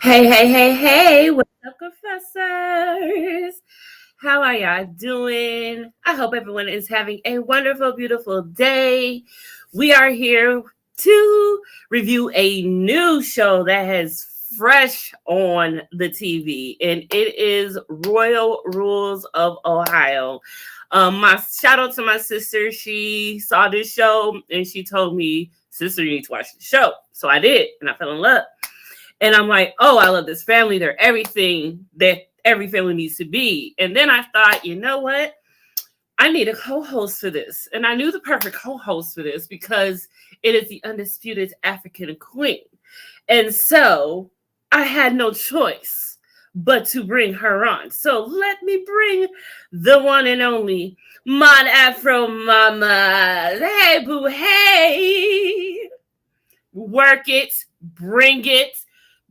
Hey, what's up, professors? How are y'all doing? I hope everyone is having a wonderful, beautiful day. We are here to review a new show that has fresh on the TV, and it is Royal Rules of Ohio. My shout out to my sister. She saw this show and she told me, "Sister, you need to watch the show." So I did, and I fell in love. And I'm like, oh, I love this family. They're everything that every family needs to be. And then I thought, you know what? I need a co-host for this. And I knew the perfect co-host for this because it is the undisputed African queen. And so I had no choice but to bring her on. So let me bring the one and only Mon Afro Mama. Hey, boo, hey. Work it, bring it.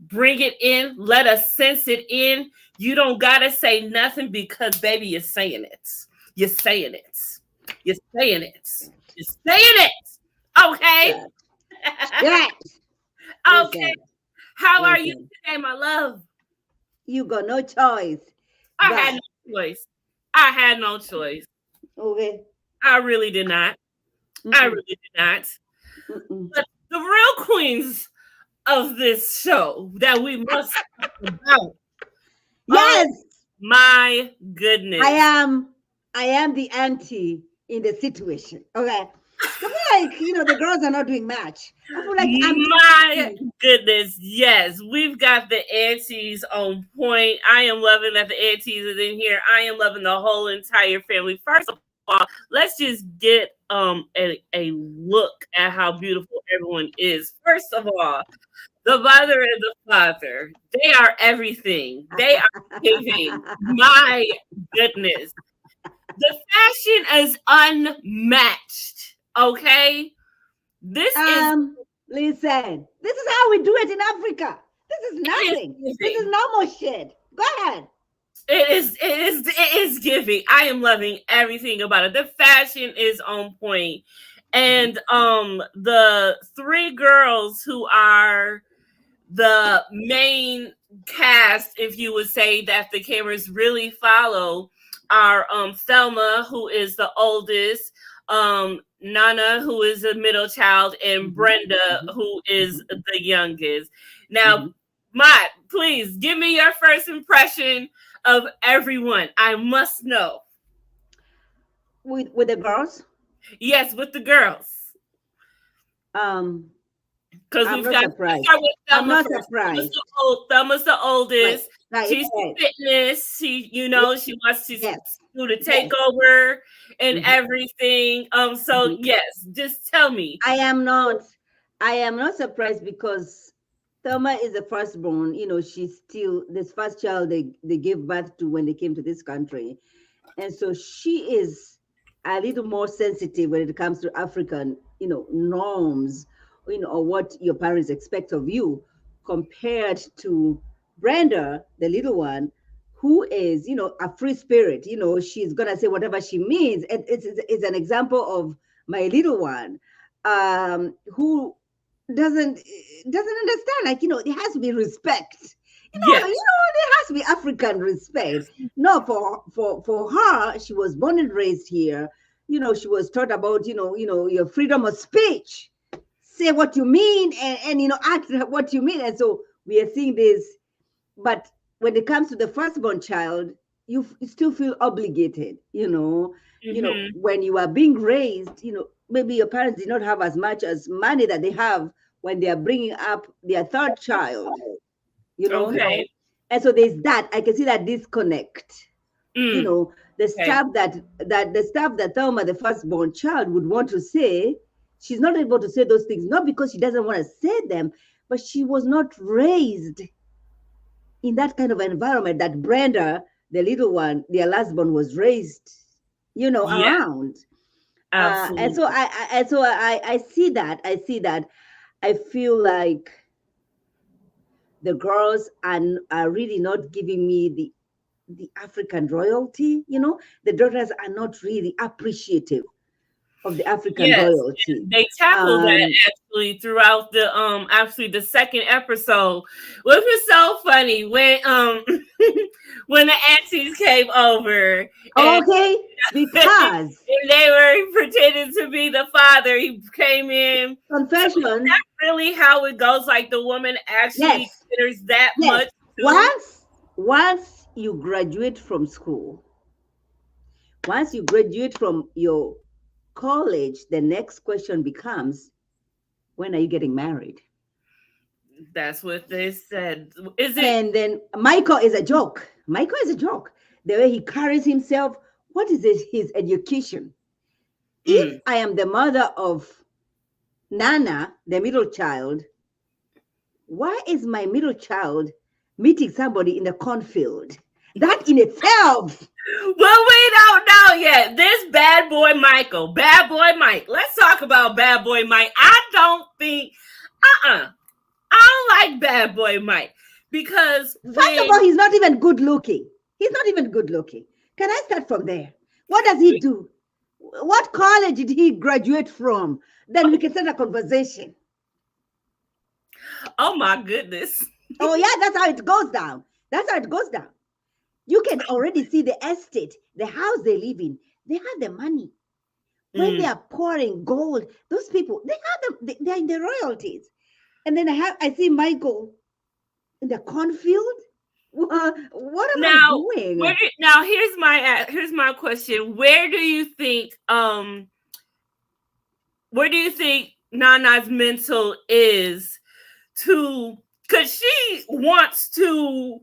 Bring it in. Let us sense it in. You don't gotta say nothing because, baby, you're saying it. You're saying it. You're saying it. You're saying it. Okay. Yes. Okay. How are you today, my love? You got no choice. I had no choice. I had no choice. Okay. I really did not. I really did not. But the real queens of this show that we must talk about. Yes. Oh, my goodness. I am the auntie in the situation. Okay. I feel like, the girls are not doing much. I feel like my goodness, yes. We've got the aunties on point. I am loving that the aunties is in here. I am loving the whole entire family. First of all, let's just get a look at how beautiful everyone is. First of all, the mother and the father, they are everything. They are giving. My goodness. The fashion is unmatched. Okay? This is listen. This is how we do it in Africa. This is nothing. This is normal shit. Go ahead. It is giving. I am loving everything about it. The fashion is on point. And the three girls who are the main cast, if you would say, that the cameras really follow are Thelma, who is the oldest, Nana, who is the middle child, and Brenda, who is the youngest. Now, Mott, please give me your first impression of everyone. I must know. With the girls? Yes, with the girls. Because we've got surprised. I'm not surprised. Thelma's the oldest. Right. She's fitness. She wants to do the takeover and everything. So yes, just tell me. I am not surprised because Thelma is the firstborn. She's still this first child they gave birth to when they came to this country. And so she is a little more sensitive when it comes to African, norms, or what your parents expect of you, compared to Brenda, the little one, who is, a free spirit. She's gonna say whatever she means. And it's an example of my little one, who doesn't understand. Like, there has to be respect. There has to be African respect. No, for her, she was born and raised here. She was taught about, your freedom of speech. Say what you mean and act what you mean. And so we are seeing this. But when it comes to the firstborn child, you still feel obligated, when you are being raised, maybe your parents did not have as much as money that they have when they are bringing up their third child, Okay. And so there's that. I can see that disconnect. The stuff that Thelma, the firstborn child, would want to say, she's not able to say those things, not because she doesn't want to say them, but she was not raised in that kind of environment that Brenda, the little one, their last born, was raised, around. And so I see that. I feel like the girls are really not giving me the African royalty. The daughters are not really appreciative of the African Yes, royalty. they tackled that actually throughout the second episode, which was so funny when when the aunties came over and Okay, because and they were pretending to be the father. He came in. So is confession. that really how it goes? Like the woman actually Yes, considers that yes. much too? Once you graduate from school, once you graduate from your college, the next question becomes, when are you getting married? That's what they said. Is it? And then Michael is a joke. Michael is a joke. The way he carries himself, what is his education? If I am the mother of Nana, the middle child, why is my middle child meeting somebody in the cornfield? That in itself. Well, we don't know yet. This bad boy Mike. Let's talk about bad boy Mike. I don't think, I don't like bad boy Mike because First of all, he's not even good looking. He's not even good looking. Can I start from there? What does he do? What college did he graduate from? Then we can start a conversation. Oh my goodness. Oh yeah, that's how it goes down. That's how it goes down. You can already see the estate, the house they live in. They have the money. When they are pouring gold, those people, they're in the royalties. And then I see Michael in the cornfield. What am I doing? Now here's my question. Where do you think Nana's mental is to, because she wants to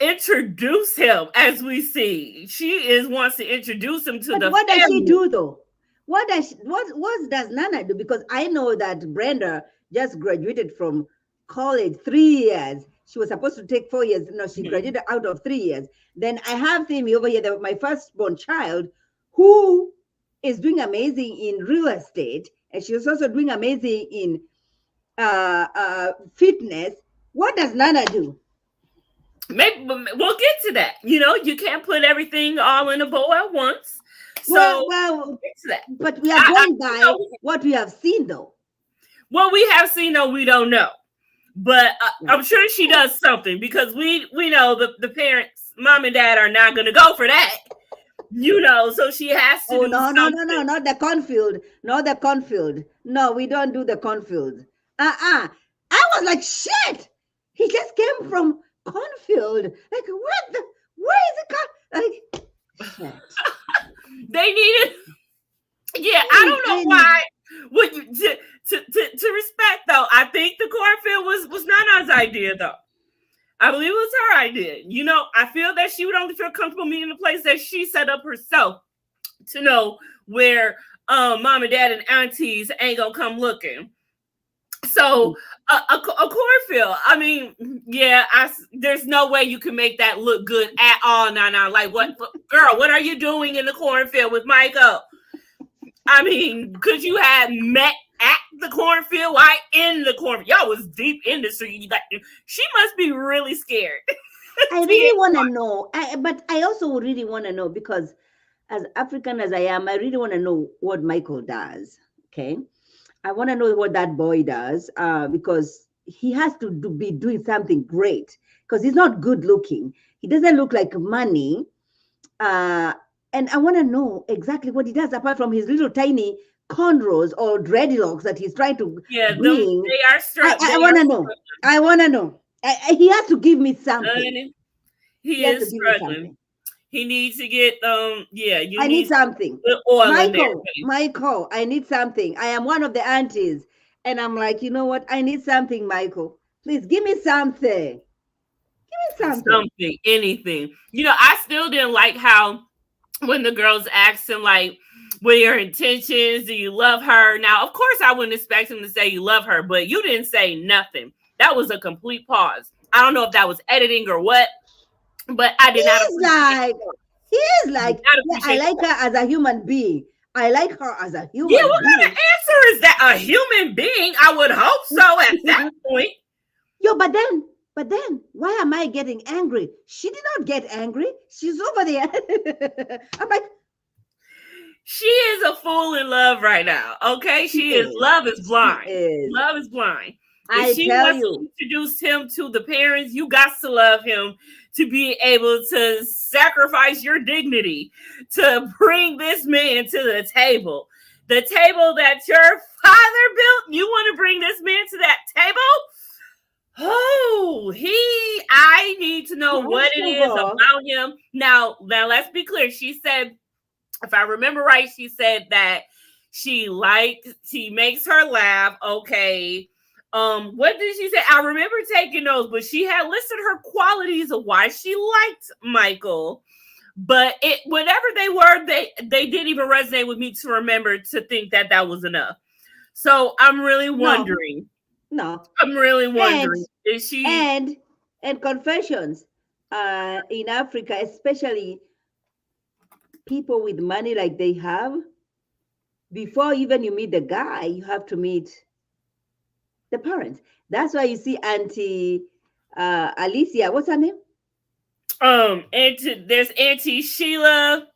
introduce him, as we see. Wants to introduce him to the what family. Does she do though? What does Nana do? Because I know that Brenda just graduated from college 3 years. She was supposed to take 4 years. No, she graduated out of 3 years. Then I have Timmy over here, my firstborn child, who is doing amazing in real estate, and she's also doing amazing in fitness. What does Nana do? Maybe we'll get to that. You can't put everything all in a bowl at once. So we'll get to that. But we are going by what we have seen, though. What we have seen, though, we don't know. But I'm sure she does something, because we know the parents, mom and dad, are not going to go for that. So she has to. No, not the cornfield. Not the cornfield. No, we don't do the cornfield. I was like, shit. He just came from cornfield. Like, where is it? Like, shit. They needed. Yeah, I don't know why. Would you to respect, though? I think the cornfield was Nana's idea, though. I believe it was her idea. I feel that she would only feel comfortable meeting the place that she set up herself to know where mom and dad and aunties ain't gonna come looking. So a cornfield. I mean, yeah, there's no way you can make that look good at all. Nana, like, what, girl? What are you doing in the cornfield with Michael? I mean, could you have met at the cornfield? Why in the cornfield? Y'all was deep in the street. Like, she must be really scared. I really want to know, but I also really want to know, because as African as I am, I really want to know what Michael does. Okay, I want to know what that boy does, because he has to be doing something great, because he's not good looking. He doesn't look like money. And I want to know exactly what he does, apart from his little tiny cornrows or dreadlocks that he's trying to bring. They are struggling. I want to know. I want to know. He has to give me something. He is struggling. He needs to get I need something. Oil Michael, I need something. I am one of the aunties, and I'm like, you know what? I need something, Michael. Please give me something. Give me something. Anything. I still didn't like how, when the girls asked him, like, what are your intentions? Do you love her? Now, of course, I wouldn't expect him to say you love her, but you didn't say nothing. That was a complete pause. I don't know if that was editing or what, but I did not. He is like, I like her as a human being. I like her as a human being. Yeah, what kind of answer is that? A human being? I would hope so at that point. Yo, but then, why am I getting angry? She did not get angry. She's over there. I'm like, She is a fool in love right now. Okay, she is. Love is She blind. is. Love is blind. If I she tell wants you. to introduce him to the parents, you got to love him to be able to sacrifice your dignity to bring this man to the table. The table that your father built, you want to bring this man to that table? Oh, I need to know what First it of is all, about him. Now let's be clear. She said, if I remember right, she said that she makes her laugh. Okay. What did she say? I remember taking those, but she had listed her qualities of why she liked Michael. But whatever they were, they didn't even resonate with me to remember to think that was enough. So I'm really wondering. No. I'm really And wondering. Is she and confessions in Africa, especially people with money like they have, before even you meet the guy, you have to meet the parents. That's why you see Auntie Alicia, what's her name? there's Auntie Sheila,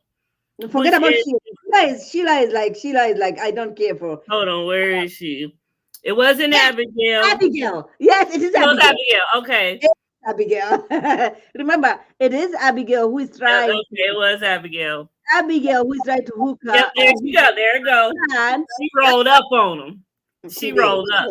Forget which about is Sheila. Sheila is like I don't care for. hold on, where is she? It wasn't Yes, Abigail. Abigail. Yes, it is It was Abigail. Abigail. Okay. It's Abigail. Remember, it is Abigail who is Yeah, trying okay, it was Abigail. to hook Yep, her there she go. There it go. and She rolled up on him. she She did. rolled up.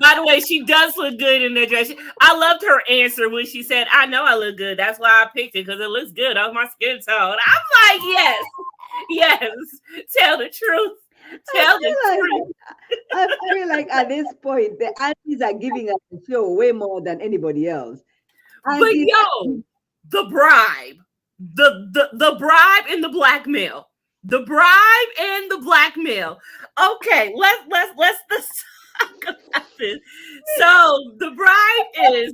By the way, she does look good in that dress. I loved her answer when she said, "I know I look good. That's why I picked it because it looks good on my skin tone." I'm like, yes, yes. Tell the truth. Tell the truth. I feel like at this point, the aunties are giving us the show way more than anybody else. But Aunties, yo, the bribe, the bribe and the blackmail, the bribe and the blackmail. Okay, let's talk about this. So the bribe is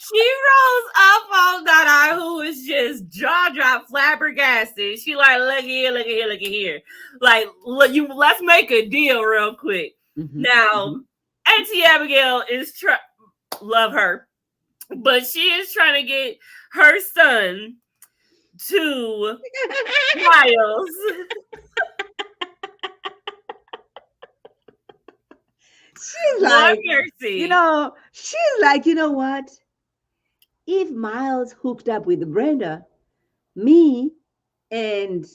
she rolls up on that eye who is just jaw drop flabbergasted. She like, look here, look at here, look at here. Like, look, let's make a deal real quick. Now, Auntie Abigail is love her, but she is trying to get her son to Miles. she's Lord like, mercy. she's like, you know what? If Miles hooked up with Brenda, me and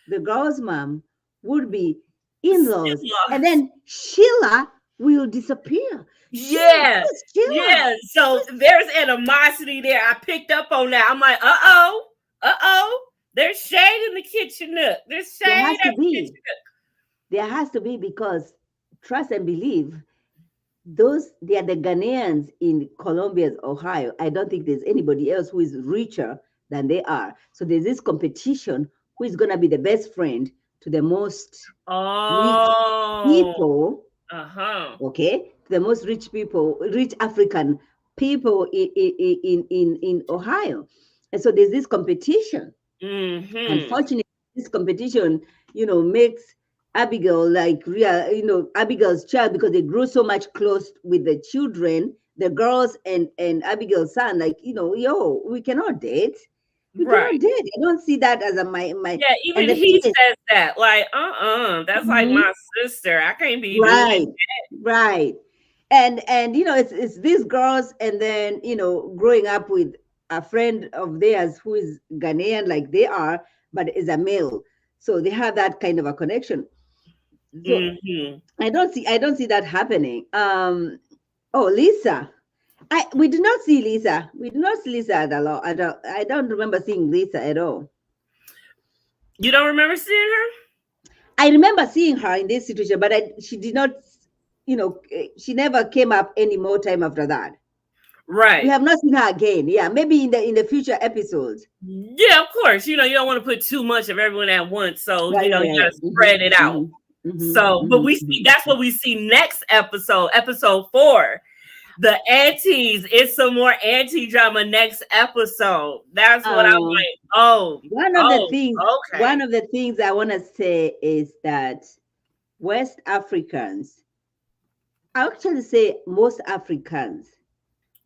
the girl's mom would be in-laws, and then Sheila will disappear. Yeah. Sheila. Yeah. So there's animosity there. I picked up on that. I'm like, uh-oh. There's shade in the kitchen nook. There's shade There has in to the be. kitchen nook. There has to be, because trust and believe, they are the Ghanaians in Columbia's Ohio. I don't think there's anybody else who is richer than they are. So there's this competition who is going to be the best friend to the most rich people. Okay, the most rich people, rich African people in Ohio. And so there's this competition. Unfortunately, this competition, makes Abigail like real, Abigail's child, because they grew so much close with the children, the girls and Abigail's son, like, we cannot date. We cannot date. I don't see that as my. Yeah, even he says that. Like, that's like my sister. I can't be doing that. Right. And it's these girls, and then growing up with a friend of theirs who is Ghanaian like they are, but is a male. So they have that kind of a connection. So I don't see that happening. Lisa. We did not see Lisa. We did not see Lisa at all. I don't remember seeing Lisa at all. You don't remember seeing her? I remember seeing her in this situation, but she did not, she never came up any more time after that. Right. We have not seen her again. Yeah, maybe in the future episodes. Yeah, of course. You don't want to put too much of everyone at once. So, you got to spread it out. But we see, that's what we see next episode 4. The aunties. It's some more auntie drama next episode. That's what I'm like. One of the things I want to say is that West Africans, I actually say most Africans,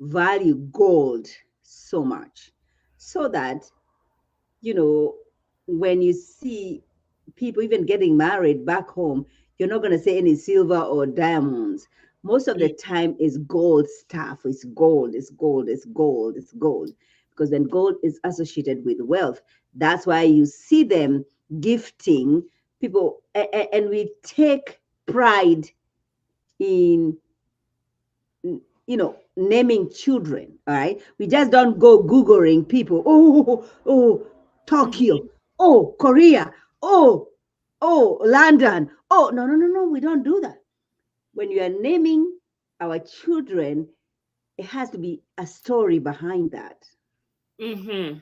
value gold so much, so that when you see people even getting married back home, you're not going to say any silver or diamonds. Most of the time is gold stuff. It's gold, it's gold, it's gold, it's gold. Because then gold is associated with wealth. That's why you see them gifting people, and we take pride in, naming children. All right, we just don't go googling people. Oh, Tokyo. Oh, Korea. Oh, London. Oh, no, we don't do that. When you are naming our children, it has to be a story behind that. Mm-hmm.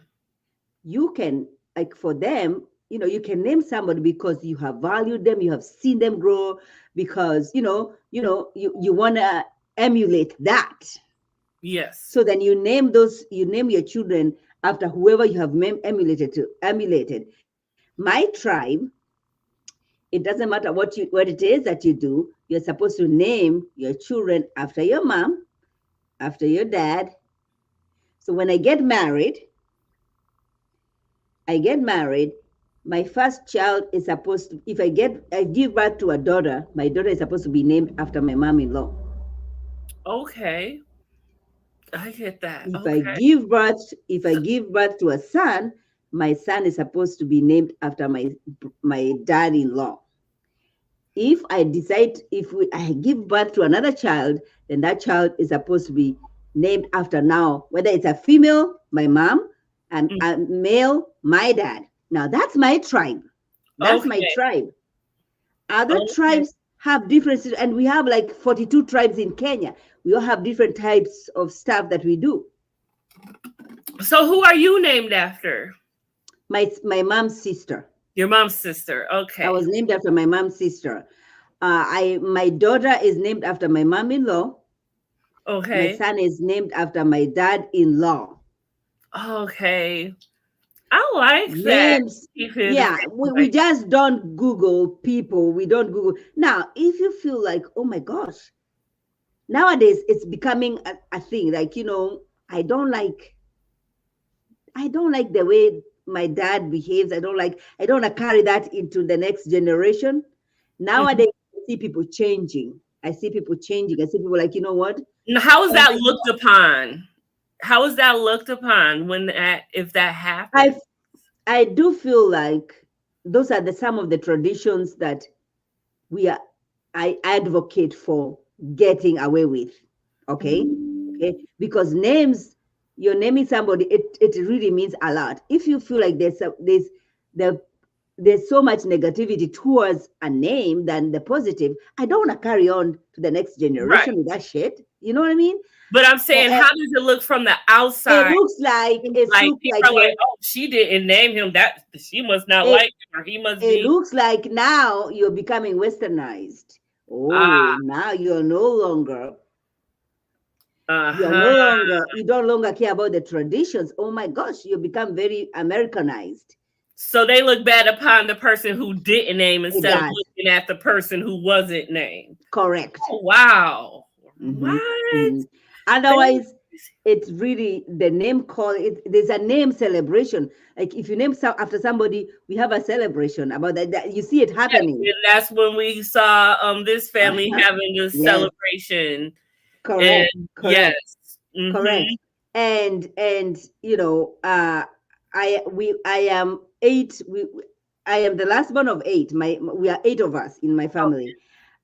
You can, like, for them, you can name somebody because you have valued them, you have seen them grow, because you want to emulate that. Yes. So then you name your children after whoever you have emulated. My tribe, it doesn't matter what it is that you do, you're supposed to name your children after your mom, after your dad. So when I get married, my first child is supposed to, if I give birth to a daughter, my daughter is supposed to be named after my mom-in-law. Okay. I get that. If I Okay. give birth, if I give birth to a son, my son is supposed to be named after my dad-in-law. If I decide, I give birth to another child, then that child is supposed to be named after, now, whether it's a female, my mom, and Mm. a male, my dad. Now that's my tribe. That's my Okay. tribe. Other Okay. tribes have differences, and we have like 42 tribes in Kenya. We all have different types of stuff that we do. So who are you named after? My mom's sister. Your mom's sister. I Okay. was named after my mom's sister. My daughter is named after my mom-in-law. My Okay. son is named after my dad-in-law. Okay. I like that. Names, Keep it the yeah, same we way. just don't Google people. We don't Google. Now, if you feel like, oh my gosh, nowadays it's becoming a thing. Like, I don't like I don't like the way my dad behaves. I don't want to carry that into the next generation. Mhm. Nowadays, I see people changing. I see people changing. I see people like, you know what? Now, how is And that looked upon? How is that looked upon when that if that I happens? I do feel like those are some of the traditions that we are I advocate for getting away with. Okay? Okay? Because you're naming somebody, it really means a lot. If you feel like there there's so much negativity towards a name than the positive, I don't want to carry on to the next Right. generation with that shit. You know what I mean? But I'm Eh, saying, eh, how does it look from the It outside? looks like it Like looks people like are like, oh, she didn't name him. That she must not it, like him, or he must it be. looks like now you're becoming westernized. Oh, Ah, now you're uh-huh. no longer you don't longer care about the traditions. Oh my gosh, you become very Americanized. So they look bad upon the person who didn't name It instead of does. looking at the person who wasn't named. Correct. Oh, wow. Hmm. What? Hmm. That- Otherwise, it's really the name call. There's a name celebration. Like if you name after somebody, we have a celebration about that. You see it Yes, happening. and that's when we saw this family Uh-huh. having a Yes. celebration. Correct. And yes. Correct. Mm-hmm. Correct. And I am eight. I am the last born of eight. We are eight of us in my family.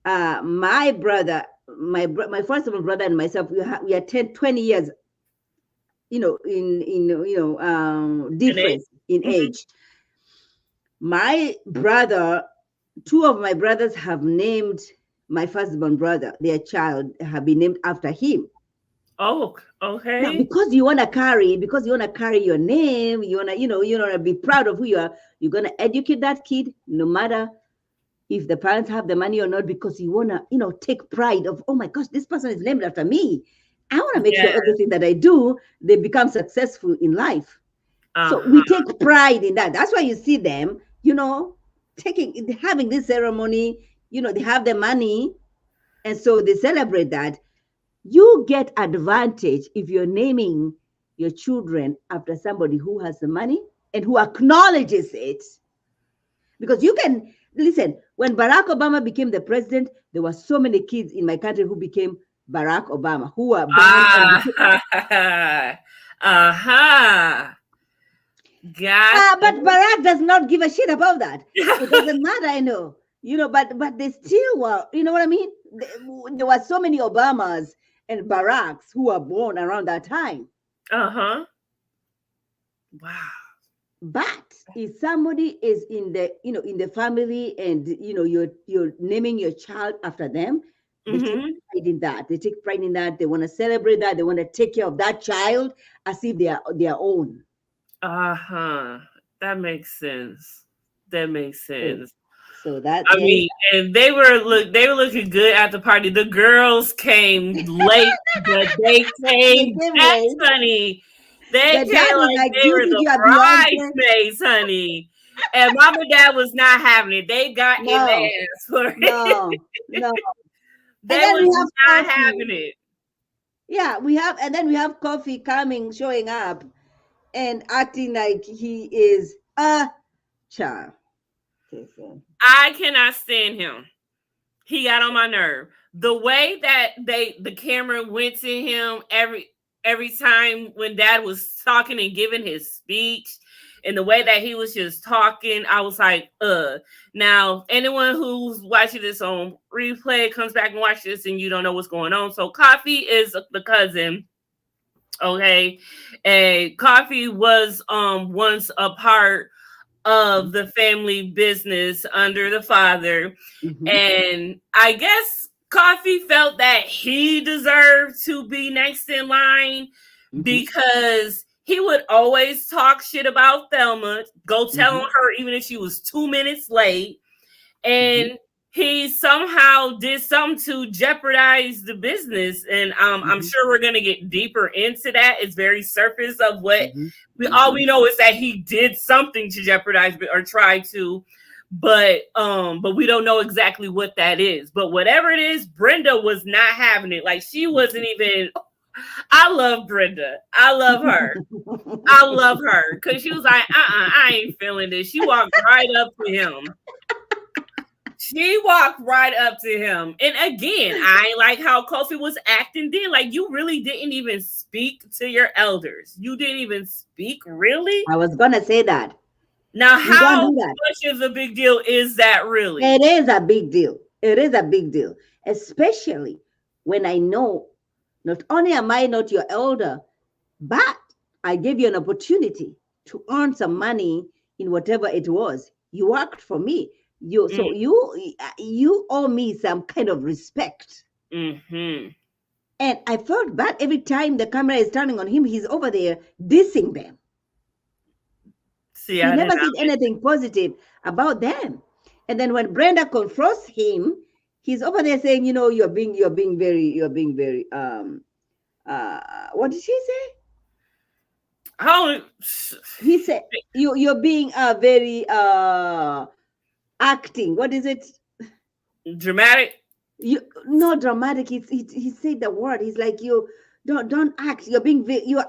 My brother, my first born brother and myself, we are 10, 20 years, And they, difference in mhm. age. My brother, two of my brothers have named my firstborn brother, their child have been named after him. Oh, Now, okay. because you want to carry your name, you want to be proud of who you are. You're going to educate that kid, no matter if the parents have the money or not, because you want to, take pride of, oh my gosh, this person is named after me. I want to make sure Yeah. everything that I do, they become successful in life. So Uh-huh. we take pride in that. That's why you see them, having this ceremony. They have the money, and so they celebrate that. You get advantage if you're naming your children after somebody who has the money and who acknowledges it. Because you can listen, when Barack Obama became the president, there were so many kids in my country who became Barack Obama, who were born and became, Gotcha. but Barack does not give a shit about that. It doesn't matter, I know. But they still were, you know what I mean? There were so many Obamas and Baracks who were born around that time. Wow. But if somebody is in the family and you're naming your child after them, they take pride in that. They take pride in that. They want to celebrate that. They want to take care of that child as if they are their own. That makes sense. That makes sense. So that I mean, and they were looking good at the party. The girls came late, but they came back, honey. They came like they were the bridesmaids, honey. And mom and dad was not having it. They got in the ass for it. No. They was not having it. Yeah, and then we have Coffee showing up and acting like he is a child. I cannot stand him. He got on my nerve. The way that the camera went to him every time when dad was talking and giving his speech, and the way that he was just talking, I was like, Now, anyone who's watching this on replay comes back and watch this and you don't know what's going on. So Coffee is the cousin. Okay. And Coffee was once a part of the family business under the father. And I guess Coffee felt that he deserved to be next in line because he would always talk shit about Thelma, go tell her even if she was 2 minutes late. And he somehow did something to jeopardize the business. And I'm sure we're going to get deeper into that. It's very surface of what all we know is that he did something to jeopardize or try to, but we don't know exactly what that is. But whatever it is, Brenda was not having it. Like, she wasn't even. I love Brenda. I love her. I love her because she was like, I ain't feeling this. She walked right up to him. She walked right up to him. And again, I ain't like how Kofi was acting then. Like, you really didn't even speak to your elders. You didn't even speak, really? I was going to say that. Now, how much of a big deal is that really? It is a big deal. It is a big deal. Especially when I know not only am I not your elder, but I gave you an opportunity to earn some money in whatever it was. You worked for me. So you owe me some kind of respect. And I felt bad every time the camera is turning on him. He's over there dissing them. He never said anything positive about them. And then when Brenda confronts him, he's over there saying, you're being very, what did she say? He said, you're being very, acting. What is it? Dramatic? Not dramatic. He said the word. He's like, you don't act. You're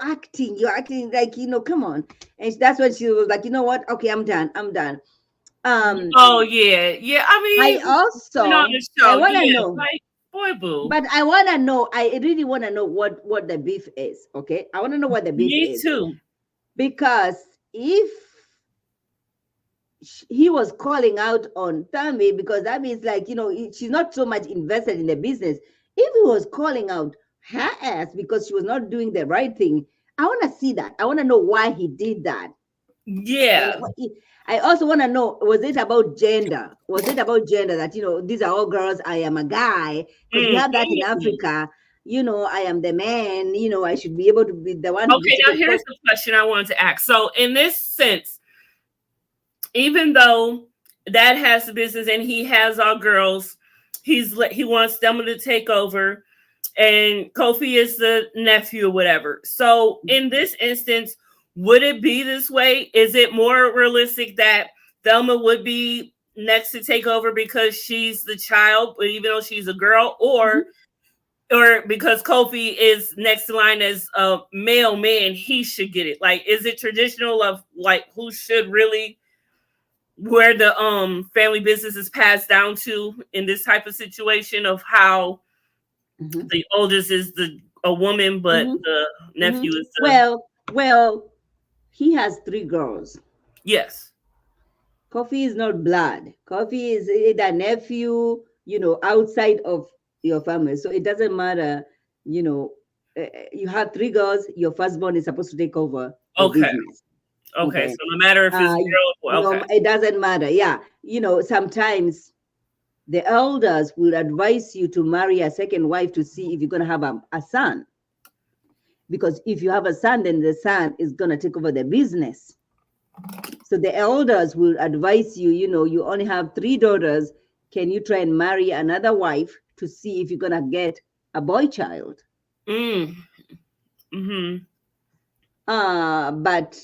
acting. You're acting like, come on. And that's when she was like, you know what? Okay, I'm done. Oh yeah. I mean, I also I want to know. Like, boy, boo. But I want to know. I really want to know what the beef is. Okay, I want to know what the beef is. Me too. Because if he was calling out on Tammy, because that means like, she's not so much invested in the business. If he was calling out her ass because she was not doing the right thing, I want to see that. I want to know why he did that. Yeah. I also want to know, was it about gender? Was it about gender that, these are all girls, I am a guy? Because we have that in Africa. I am the man, I should be able to be the one. Okay, now here's the question I wanted to ask. So in this sense, even though Dad has the business and he has all girls, he wants them to take over, and Kofi is the nephew or whatever. So in this instance, would it be this way? Is it more realistic that Thelma would be next to take over because she's the child, but even though she's a girl, or or because Kofi is next in line as a male man, he should get it. Like, is it traditional of like who should really where the family business is passed down to in this type of situation of how the oldest is a woman, but the nephew is the Well, he has 3 girls. yes. Coffee is not blood. Coffee is either nephew, outside of your family. So it doesn't matter, you have 3 girls, your firstborn is supposed to take over the Okay. business. Okay. So no matter if it's girl, okay. It doesn't matter. Yeah. Sometimes the elders will advise you to marry a second wife to see if you're going to have a son. Because if you have a son, then the son is going to take over the business. So the elders will advise you, you only have 3 daughters. Can you try and marry another wife to see if you're going to get a boy child? But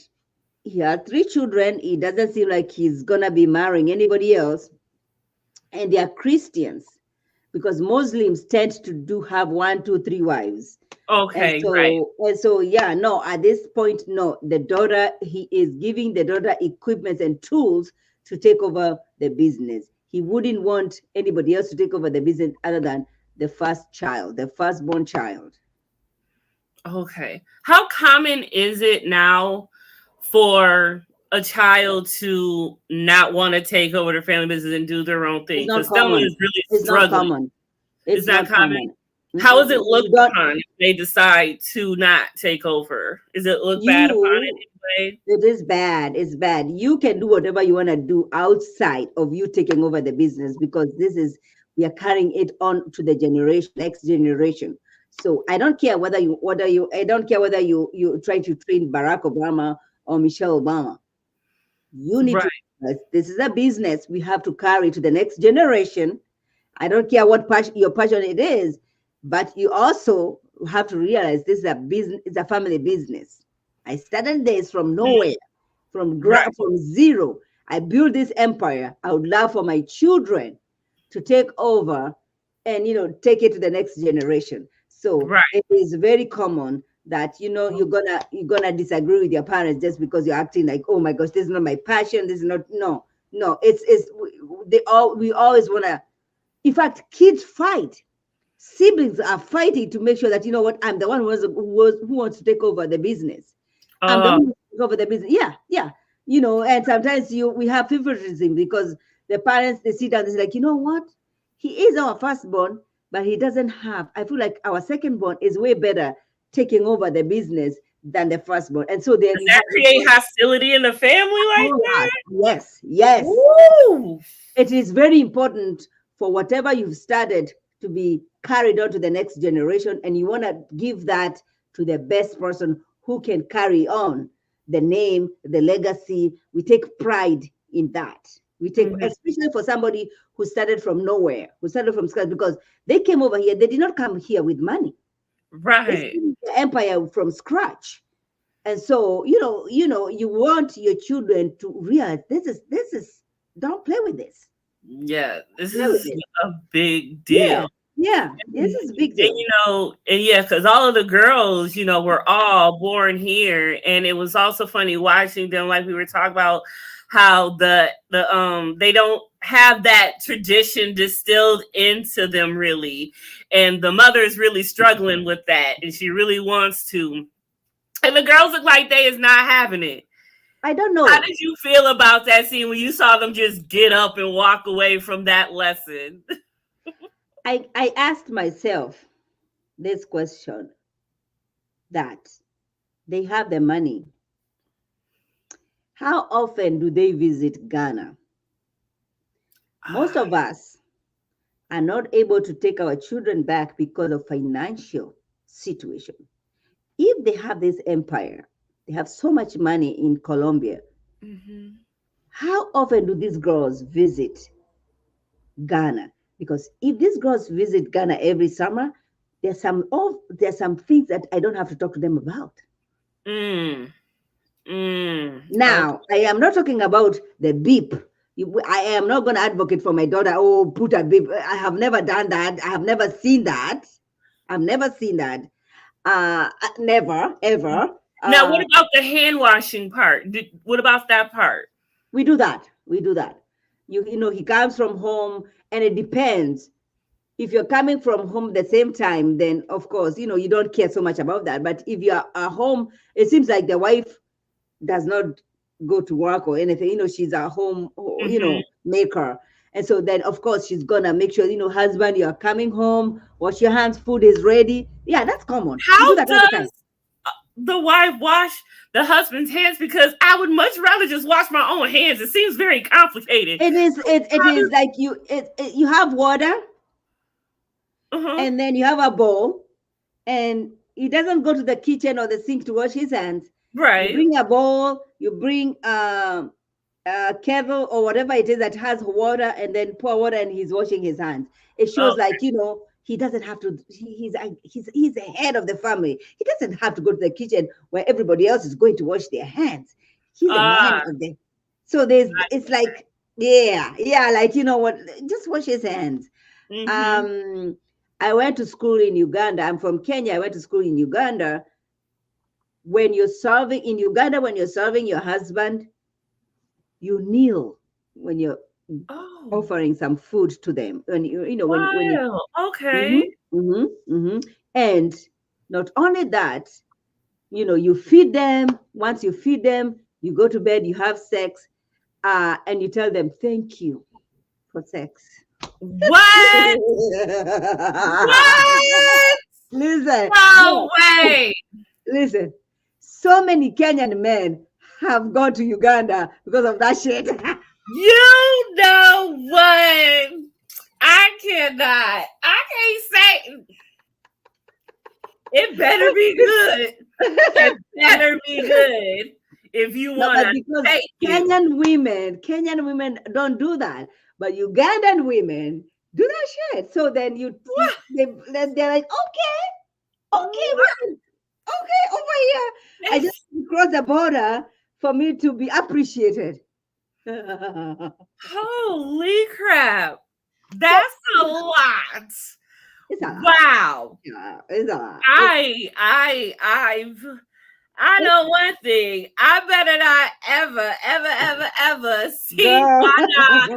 he had 3 children. It doesn't seem like he's going to be marrying anybody else. And they are Christians, because Muslims tend to have 1, 2, 3 wives. Okay, right. And so, no, at this point, no, he is giving the daughter equipment and tools to take over the business. He wouldn't want anybody else to take over the business other than the firstborn child. Okay. How common is it now for a child to not want to take over their family business and do their own thing? Because Thelma is really struggling. It's not common. How is it looked upon if they decide to not take over? Is it looked bad upon anyway? It is bad. It's bad. You can do whatever you want to do outside of you taking over the business, because we are carrying it on to the next generation. So I don't care whether you try to train Barack Obama or Michelle Obama. You need to. This is a business we have to carry to the next generation. I don't care what your passion it is, but you also have to realize this is a business. It's a family business. I started this from nowhere, from zero. I built this empire. I would love for my children to take over and take it to the next generation. So it is very common that you're gonna disagree with your parents just because you're acting like, oh my gosh, this is not my passion. This is not no. We always wanna. In fact, kids fight. Siblings are fighting to make sure that I'm the one who wants to take over the business. I'm the one who take over the business. Yeah. And sometimes we have favoritism because the parents, they sit down, they're like, you know what? He is our firstborn, but he doesn't have. I feel like our secondborn is way better taking over the business than the firstborn. And so does that create hostility in the family like that? Yes. Woo! It is very important for whatever you've started to be carried on to the next generation, and you want to give that to the best person who can carry on the name, the legacy. We take pride in that. We take, especially for somebody who started from nowhere, who started from scratch, because they came over here. They did not come here with money. They started the empire from scratch. And so, you want your children to realize this is, don't play with this. Yeah, this is a big deal. Yeah, this is a big deal. And because all of the girls, were all born here, and it was also funny watching them, like we were talking about how the they don't have that tradition distilled into them really, and the mother is really struggling with that, and she really wants to, and the girls look like they is not having it. I don't know. How did you feel about that scene when you saw them just get up and walk away from that lesson? I asked myself this question, that they have the money. How often do they visit Ghana? Most of us are not able to take our children back because of financial situation. If they have this empire, they have so much money in Colombia. How often do these girls visit Ghana? Because if these girls visit Ghana every summer, there's some things that I don't have to talk to them about. Now, I am not talking about the beep. I am not going to advocate for my daughter. Oh, put a beep. I have never done that. I have never seen that. I've never seen that. Never, ever. Now, what about the hand washing part? What about that part? We do that. We do that. You know, he comes from home, and it depends. If you're coming from home the same time, then of course, you know, you don't care so much about that. But if you're at home, it seems like the wife does not go to work or anything. You know, she's a home, you know, maker. And so then, of course, she's gonna make sure, you know, husband, you're coming home, wash your hands, food is ready. Yeah, that's common. We do How that all the time. does the wife wash the husband's hands? Because I would much rather just wash my own hands. It seems very complicated. It is like you have water, and then you have a bowl, and he doesn't go to the kitchen or the sink to wash his hands. Right. You bring a bowl, you bring a kettle or whatever it is that has water, and then pour water, and he's washing his hands. It shows like, you know, he doesn't have to. He's the head of the family. He doesn't have to go to the kitchen where everybody else is going to wash their hands. He's the man of the. So it's like, yeah, like, you know what? Just wash his hands. I went to school in Uganda. I'm from Kenya. I went to school in Uganda. When you're serving in Uganda, when you're serving your husband, you kneel when you're offering some food to them. When you know, when you, okay. And not only that, you know, you feed them. Once you feed them, you go to bed, you have sex, and you tell them thank you for sex. What? What? Listen. No way. Listen. So many Kenyan men have gone to Uganda because of that shit. You know what? I cannot. I can't say. It better be good. It better be good. If you want to, because Kenyan women don't do that, but Ugandan women do that shit. So then they're like, okay, man. Okay, over here. I just crossed the border for me to be appreciated. Holy crap. That's a lot. It's a lot. Wow. Yeah, it's a lot. I know one thing. I better not ever see Anna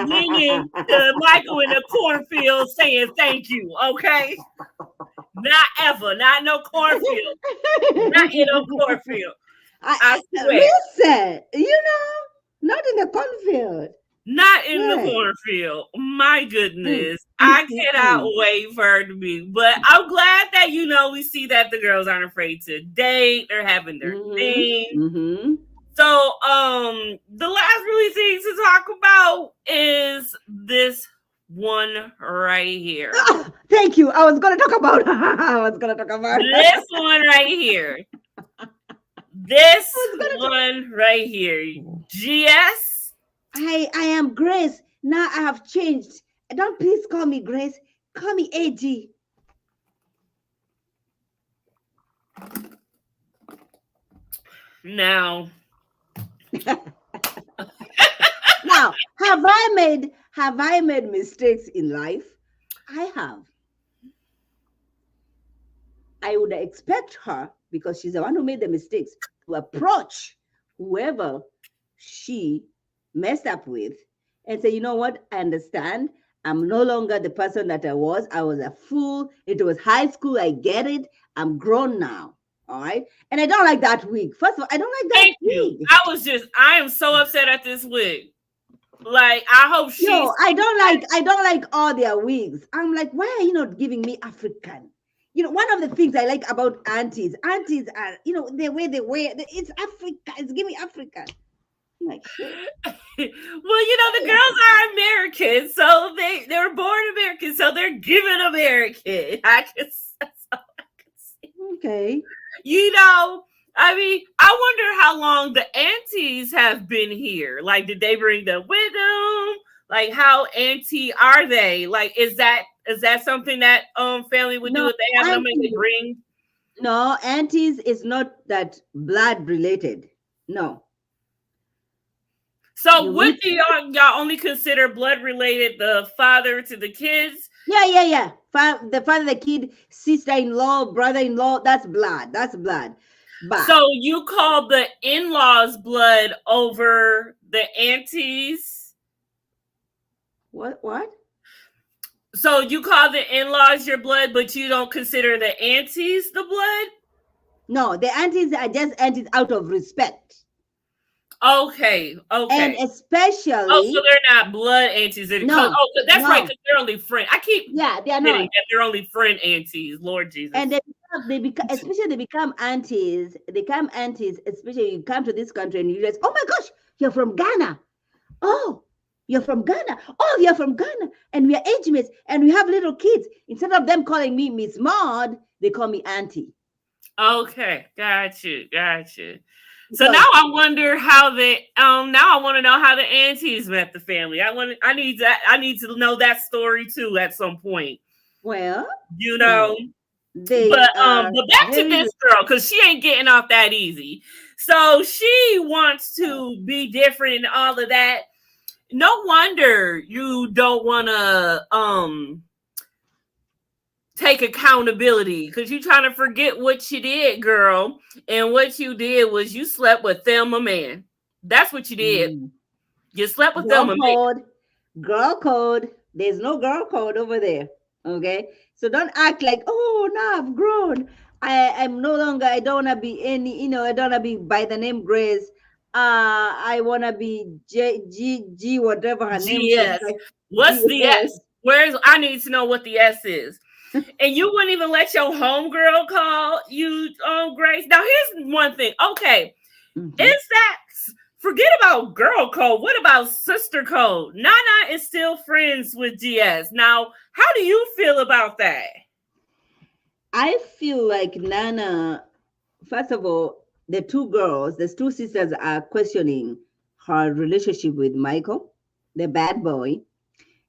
leaning to Michael in the cornfield saying thank you, okay? Not ever. Not no cornfield. Not in no cornfield. I swear. Listen, you know, not in the cornfield. Not in the cornfield. My goodness. I cannot wait for her to be. But I'm glad that, you know, we see that the girls aren't afraid to date. They're having their thing. So the last really thing to talk about is this one right here. Oh, thank you. I was gonna talk about this one right here. This one right here. GS. I am Grace. Now I have changed. Don't please call me Grace. Call me AG. Now. Now, have I made mistakes in life? I have. I would expect her, because she's the one who made the mistakes, to approach whoever she messed up with and say, you know what, I understand. I'm no longer the person that I was. I was a fool. It was high school. I get it. I'm grown now. All right. And I don't like that wig. First of all, I don't like that wig. I am so upset at this wig. Like, I hope she. Yo, I don't like all their wigs. I'm like, why are you not giving me African? You know, one of the things I like about aunties are, you know, the way they wear, it's Africa. It's giving African. Like, well, you know, the girls are American, so they were born American, so they're given American. That's all I can see. Okay. You know, I mean, I wonder how long the aunties have been here. Like, did they bring them with them? Like, how auntie are they? Like, is that something that family would do if they have them and they bring? No, aunties is not that blood related. No. So would y'all only consider blood related the father to the kids, Yeah. The father, the kid, sister-in-law, brother-in-law, that's blood. That's blood. But So you call the in-laws blood over the aunties? what? So you call the in-laws your blood, but you don't consider the aunties the blood? No, the aunties are just aunties out of respect. Okay, And okay. Oh, so especially, they're not blood aunties. no, That's right, no. because they're only friend. I keep Yeah, they are forgetting not. that they're only friend aunties. Lord And Jesus. they become, especially they become aunties. They become aunties, especially you come to this country and you realize, oh my gosh, you're from Ghana. Oh, you're from Ghana. Oh, you're from Ghana. And we are age mates and we have little kids. Instead of them calling me Miss Maud, they call me Auntie. Okay, got you, got you. So now Because, I wonder how now I want to know how the aunties met the family. I need to know that story too at some point. well, You well, know. they are But back to very, this girl, because she ain't getting off that easy. So she wants to be different and all of that. No wonder you don't want to take accountability, because you trying to forget what you did, girl. And what you did was you slept with Thelma Man. That's what you did. You slept with girl Thelma Man. code, girl code. There's no girl code over there. Okay. So don't act like, oh, now I've grown. I'm no longer, I don't want to be any, I don't want to be by the name Grace. I want to be G, whatever her name is. GS. What's the GS. S? I need to know what the S is. And you wouldn't even let your homegirl call you Grace. Now here's one thing. Okay. Mm-hmm. Is that, forget about girl code. What about sister code? Nana is still friends with GS. Now, how do you feel about that? I feel like Nana, first of all, the two sisters are questioning her relationship with Michael, the bad boy.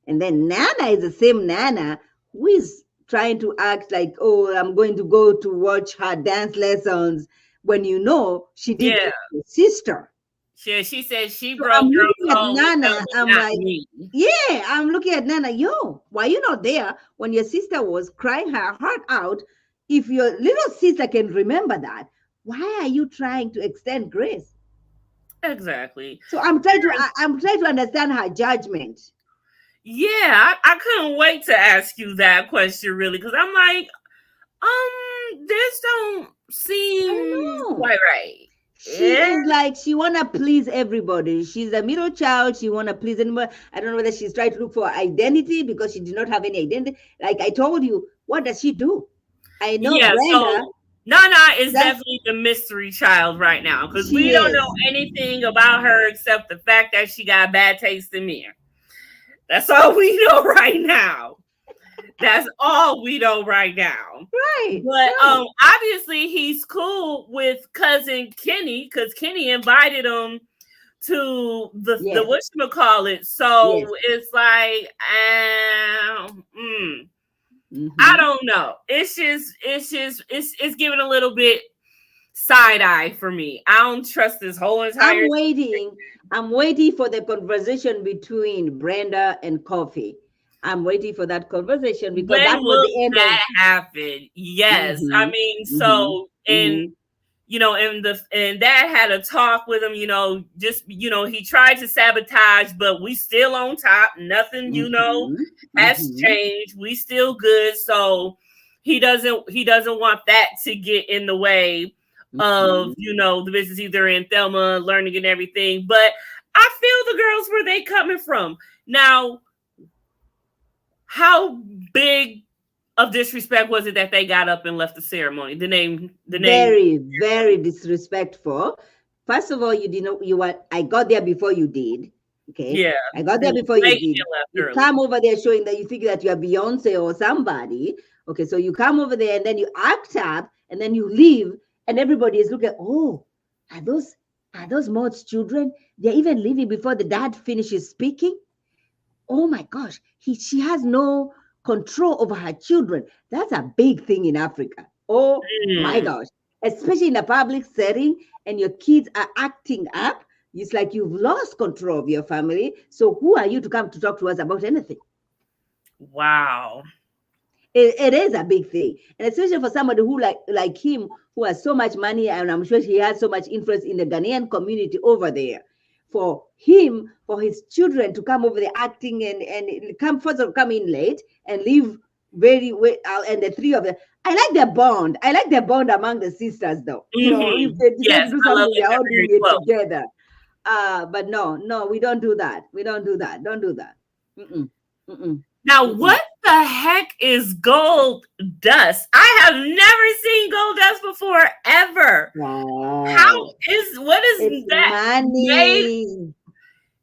And then Nana is the same Nana who is trying to act like, oh, I'm going to go to watch her dance lessons when she did Yeah. it to her sister. She said she So broke I'm girl looking at code with them, Nana. but I'm not like, me. yeah, I'm looking at Nana. Yo, why you not there when your sister was crying her heart out? If your little sister can remember that, why are you trying to extend grace? Exactly. So I'm trying to understand her judgment. Yeah, I couldn't wait to ask you that question, really, because I'm like, this don't I seem know. quite right. She Yeah. is like she wanna please everybody. She's a middle child. She wanna please anybody. I don't know whether she's trying to look for identity because she did not have any identity. Like I told you, what does she do? I know Yeah, Brenda. so Nana is That's definitely the mystery child right now, because we she don't know is. anything about her except the fact that she got bad taste in men. That's all we know right now. That's all we know right now. Right, But right. obviously he's cool with cousin Kenny, because Kenny invited him to the Yes, whatchamacallit. So yes. it's like I Mm-hmm. don't know. It's giving a little bit side eye for me. I don't trust this whole entire I'm waiting. I'm waiting for the conversation between Brenda and Coffee. I'm waiting for that conversation because when that was will the end of. that happen? Yes. I Mm-hmm. mean, Mm-hmm. so and Mm-hmm. and dad had a talk with him, just he tried to sabotage, but we still on top. Nothing, Mm-hmm. has Mm-hmm. changed. We still good. So he doesn't want that to get in the way of, Mm-hmm. the business either in Thelma learning and everything. But I feel the girls where they coming from. Now, how big of disrespect was it that they got up and left the ceremony? The name. Very, very disrespectful. First of all, you didn't. You were. I got there before you did. Okay, Yeah, I got they there before you left did. You early. come over there showing that you think that you are Beyonce or somebody. Okay, so you come over there and then you act up and then you leave and everybody is looking. Oh, are those Maud's children? They're even leaving before the dad finishes speaking. Oh my gosh, she has no control over her children. That's a big thing in Africa. Oh my Mm. gosh, especially in a public setting and your kids are acting up. It's like you've lost control of your family. So who are you to come to talk to us about anything? Wow. It is a big thing, and especially for somebody who like him, who has so much money, and I'm sure he has so much influence in the Ghanaian community over there. For him, for his children to come over there acting and come first of come in late and leave very well, and the three of them. I like their bond. I like their bond among the sisters, though. If they decide Yes, to do I love something, it. they're all They're very doing it close. together. But no, we don't do that. We don't do that. Don't do that. Mm-mm, mm-mm, Now, mm-mm. what the heck is gold dust? I have never seen gold dust before, ever. Wow. What is It's that made? money.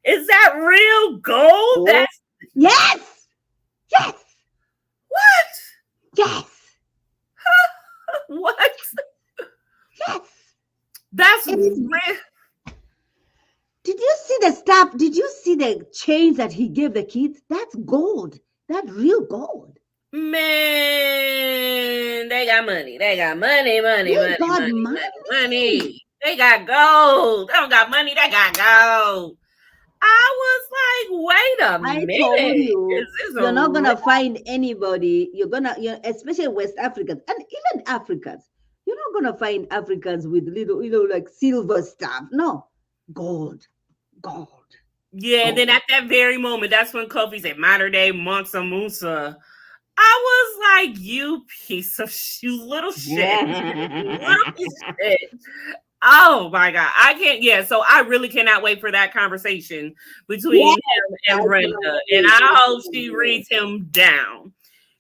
Is that real gold? Oh, That's yes. Yes. what? Yes. What? Yes. That's It is. real. Did you see the stuff? Did you see the chains that he gave the kids? That's gold. That's real gold. Man, they got money. They got money. They got Money. They got gold. They don't got money. They got gold. I was like, wait a I minute. told you, Is this you're not gonna real? find anybody. Especially West Africans and even Africans. You're not gonna find Africans with little, like silver stuff. No, gold. Yeah, and then at that very moment, that's when Kofi said, "Matter day Mansa Musa." I was like, "You piece of little shit, little piece of shit." Oh my god, I can't. Yeah, so I really cannot wait for that conversation between him and Brenda, and I hope she reads him down,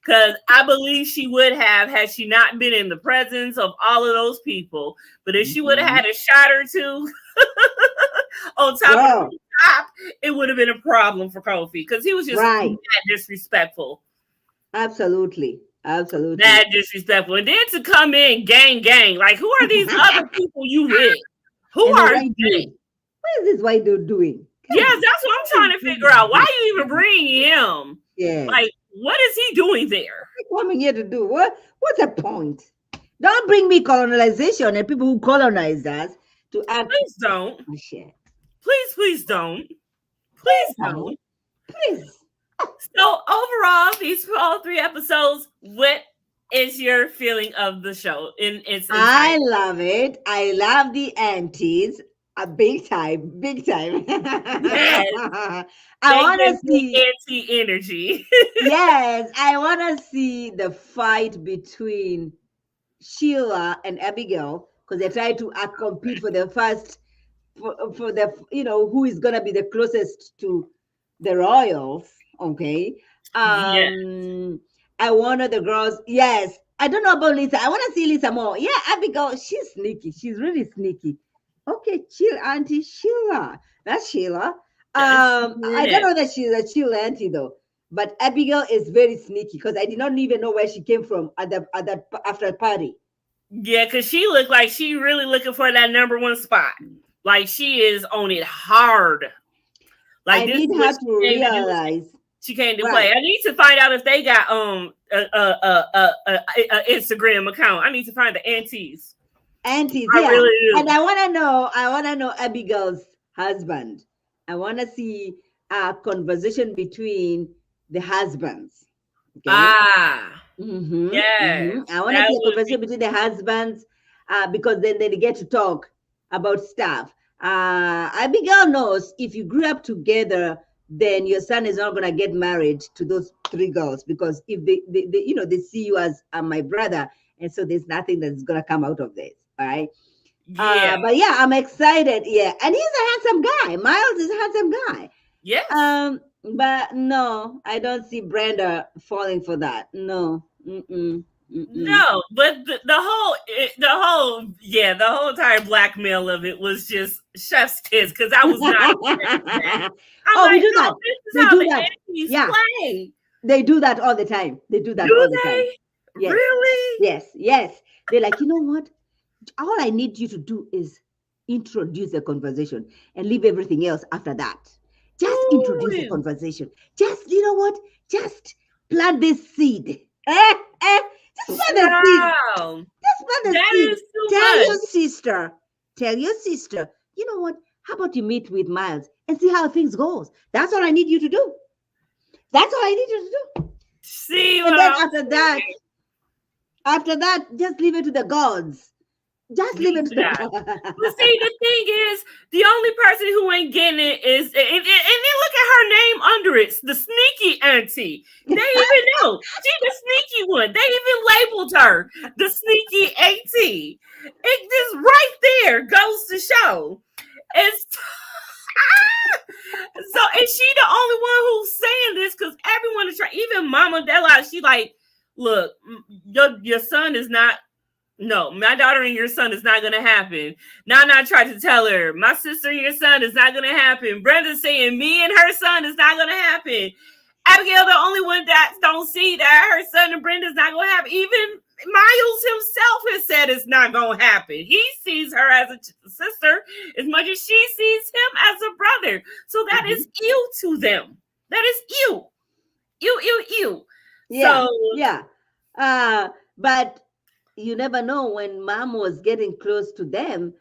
because I believe she would have had she not been in the presence of all of those people. But if she would have had a shot or two on top of the top, it would have been a problem for Kofi, because he was just mad disrespectful. Absolutely. Mad disrespectful. And then to come in gang, like, who are these other people you with? Who And the are white they? dude. What is this white dude doing? Yes, that's what I'm trying to figure out. Why you even bring him? Yeah. Like, what is he doing there? What's coming here to do? What's the point? Don't bring me colonization and people who colonized us to act. Please don't. Oh, shit. Please don't. Please don't. Please. So overall, these all 3 episodes, what is your feeling of the show? I love it. I love the aunties. Big time. Yes. I want to see auntie energy. Yes, I want to see the fight between Sheila and Abigail, because they try to compete for the first, for the, who is going to be the closest to the royals. Okay. I want the girls. Yes. I don't know about Lisa. I want to see Lisa more. Yeah, Abigail, she's sneaky. She's really sneaky. Okay, chill, Auntie Sheila. That's Sheila. I don't know that she's a chill auntie though. But Abigail is very sneaky, because I did not even know where she came from at that after party. Yeah, because she looked like she really looking for that number 1 spot. Like, she is on it hard. Like, I need her to realize she came to play. I need to find out if they got a Instagram account. I need to find the aunties. Aunties, I really do. And I want to know Abigail's husband. I want to see a conversation between the husbands. Okay? Yes. I want to see a conversation between the husbands, because then they get to talk about stuff. Abigail knows if you grew up together, then your son is not going to get married to those 3 girls, because if they see you as my brother, and so there's nothing that's going to come out of this. All right. Yeah. But yeah, I'm excited. Yeah. And he's a handsome guy. Miles is a handsome guy. Yes. But no, I don't see Brenda falling for that. No. No, but the whole entire blackmail of it was just chef's kiss, because I was not. We do that. This is how the aunties play. They do that all the time. They do that all the time. Yes. Really? Yes. They're like, you know what? All I need you to do is introduce the conversation and leave everything else after that. Just introduce the conversation. Just, you know what? Just plant this seed. Just plant the seed. Just plant the seed. Tell your sister, you know what? How about you meet with Miles and see how things goes? That's all I need you to do. That's all I need you to do. See And what then I'm saying? after that, just leave it to the gods. Just leave it to the Yeah. gods. Well, see, the thing is, the only person who ain't getting it is, and then look at her name under it, the sneaky auntie. They even know she the sneaky one. They even labeled her the sneaky auntie. It just right there goes to show. It's so, and she the only one who's saying this because everyone is trying. Even Mama Della, she like, look, your son is not. No, my daughter and your son is not going to happen. Nana tried to tell her, my sister and your son is not going to happen. Brenda's saying me and her son is not going to happen. Abigail, the only one that don't see that her son and Brenda's not going to happen. Even Miles himself has said it's not going to happen. He sees her as a sister as much as she sees him as a brother. So that is ill to them. That is ill. Ill. Yeah, So, yeah. But you never know when mom was getting close to them,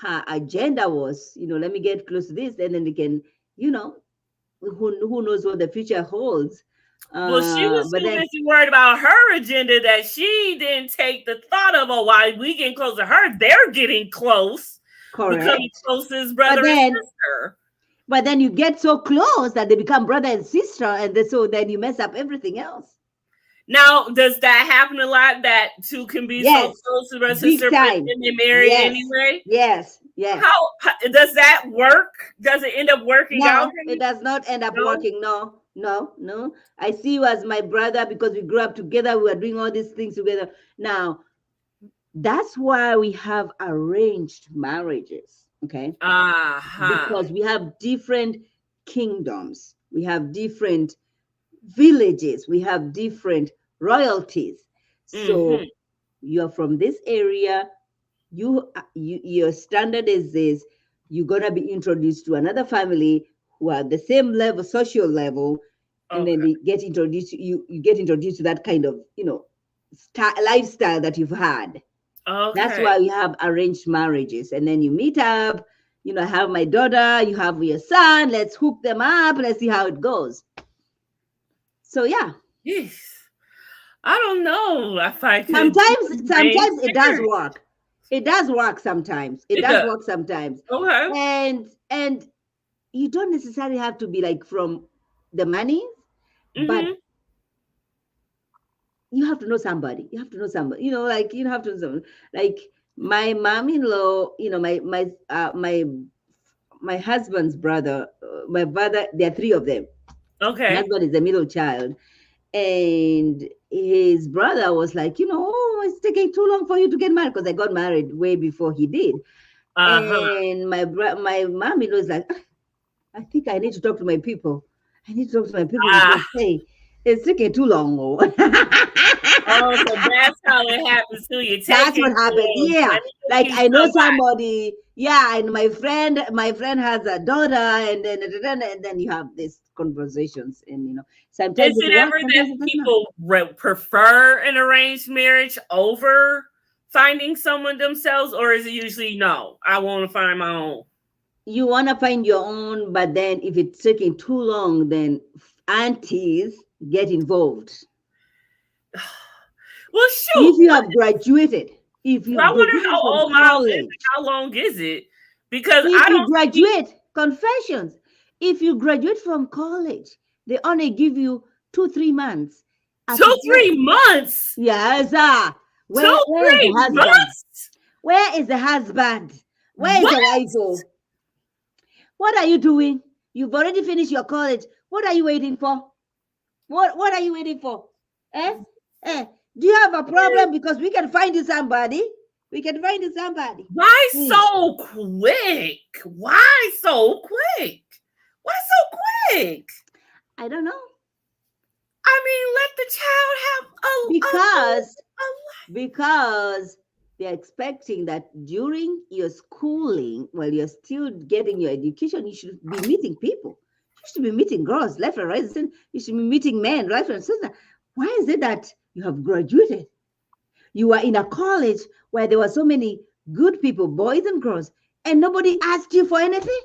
her agenda was, let me get close to this, and then they can, who knows what the future holds. well, she was But too then, busy worried about her agenda that she didn't take the thought of, oh, while we getting close to her, they're getting close, becoming correct. close as But brother and then, sister. but then you get so close that they become brother and sister, and so then you mess up everything else. Now, does that happen a lot? That two can be so Yes, close to their big sister, but time. then they marry Yes, anyway? yes, yes. How does that work? Does it end up working out? No, it does not end up No? working. No, no, no. I see you as my brother because we grew up together. We were doing all these things together. Now, that's why we have arranged marriages, okay? Because we have different kingdoms, we have different villages, we have different royalties. So you're from this area, your standard is this, you're gonna be introduced to another family who are the same level, social level, and then they get introduced to you get introduced to that kind of lifestyle that you've had. That's why we have arranged marriages. And then you meet up, I have my daughter, you have your son, let's hook them up, let's see how it goes. So yeah. Yes. I don't know if I could. Sometimes it does work. It does work sometimes. It does work sometimes. Okay. And you don't necessarily have to be like from the money, but you have to know somebody. You have to know somebody. Like you have to know somebody. Like my mom-in-law, my husband's brother, my brother, there are three of them. Okay. My husband is the middle child. And his brother was like, oh, it's taking too long for you to get married, because I got married way before he did. And my mom-in-law is like, I think I need to talk to my people. I need to talk to my people because, hey, it's taking too long. Oh, so that's how it happens to you. That's what happened. Yeah. Like I know somebody. Yeah, and my friend has a daughter, and then you have these conversations, and sometimes is it ever that people prefer an arranged marriage over finding someone themselves, or is it usually no? I want to find my own. You want to find your own, but then if it's taking too long, then aunties get involved. Well, shoot. If you have graduated, I wonder how old Miles is and how long is it? Because if you graduate, confessions. If you graduate from college, they only give you 2-3 months. 2-3 months? Yes, Where is the husband? Where is the wife? What are you doing? You've already finished your college. What are you waiting for? What are you waiting for? Do you have a problem? Because we can find you somebody. We can find you somebody. Why so quick? Why so quick? Why so quick? I don't know. I mean, let the child have because they're expecting that during your schooling, while you're still getting your education, you should be meeting people. You should be meeting girls left and right. You should be meeting men right and center. Why is it that you have graduated? You are in a college where there were so many good people, boys and girls, and nobody asked you for anything?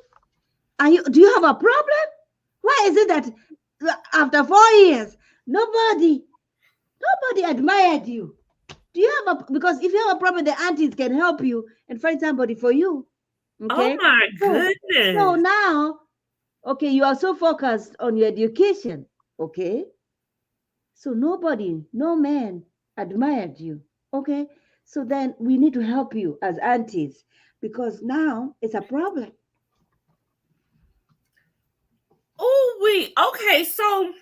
Do you have a problem? Why is it that after 4 years, Nobody admired you. Do you have because if you have a problem, the aunties can help you and find somebody for you. Oh Okay. my So goodness. now, okay, you are so focused on your education. Okay. So no man admired you. Okay. So then we need to help you as aunties because now it's a problem. Oh, okay, so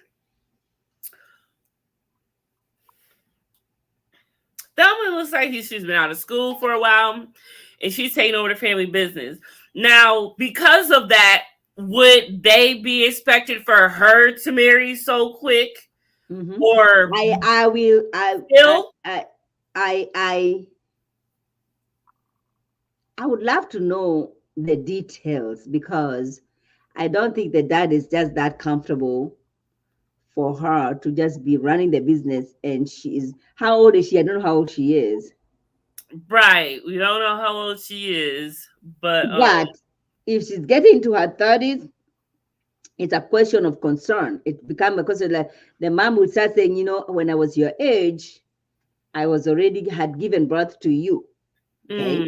Thelma looks like she's been out of school for a while and she's taking over the family business. Now, because of that, would they be expected for her to marry so quick? Mm-hmm. Or I will still? I would love to know the details because I don't think the dad is just that comfortable for her to just be running the business. And she is, how old is she? I don't know how old she is. Right. We don't know how old she is, but But if she's getting to her 30s, it's a question of concern. It becomes a question like the mom would start saying, when I was your age, I was already had given birth to you. Okay.